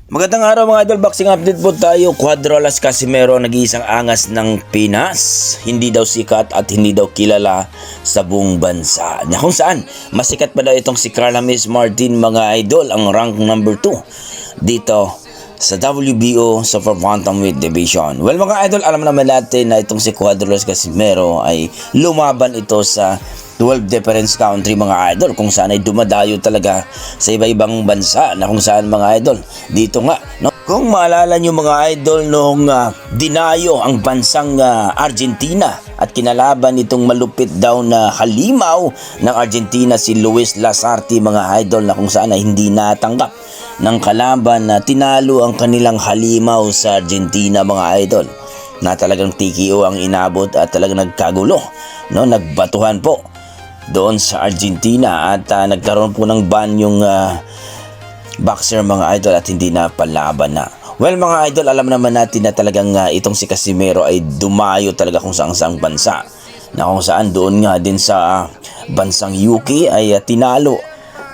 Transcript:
Magandang araw mga idol, boxing update po tayo. Cuadrolas Casimero nag-iisang angas ng Pinas. Hindi daw sikat at hindi daw kilala sa buong bansa. Na kung saan, masikat pa daw itong si Carlamis Martin mga idol, ang rank number 2 dito sa WBO sa Bantamweight Division. Well mga idol, alam naman natin na itong si Cuadrolas Casimero ay lumaban ito sa 12 difference country mga idol, kung saan ay dumadayo talaga sa iba-ibang bansa na kung saan mga idol dito nga, no? Kung maalala nyo mga idol nung dinayo ang bansang Argentina at kinalaban itong malupit daw na halimaw ng Argentina si Luis Lasarte mga idol, na kung saan ay hindi natanggap ng kalaban na tinalo ang kanilang halimaw sa Argentina mga idol, na talagang TKO ang inabot at talagang nagkagulo, no? Nagbatuhan po doon sa Argentina at nagkaroon po ng ban yung boxer mga idol at hindi na palaban na. Well mga idol, alam naman natin na talagang itong si Casimero ay dumayo talaga kung saang bansa, na kung saan doon nga din sa bansang UK ay tinalo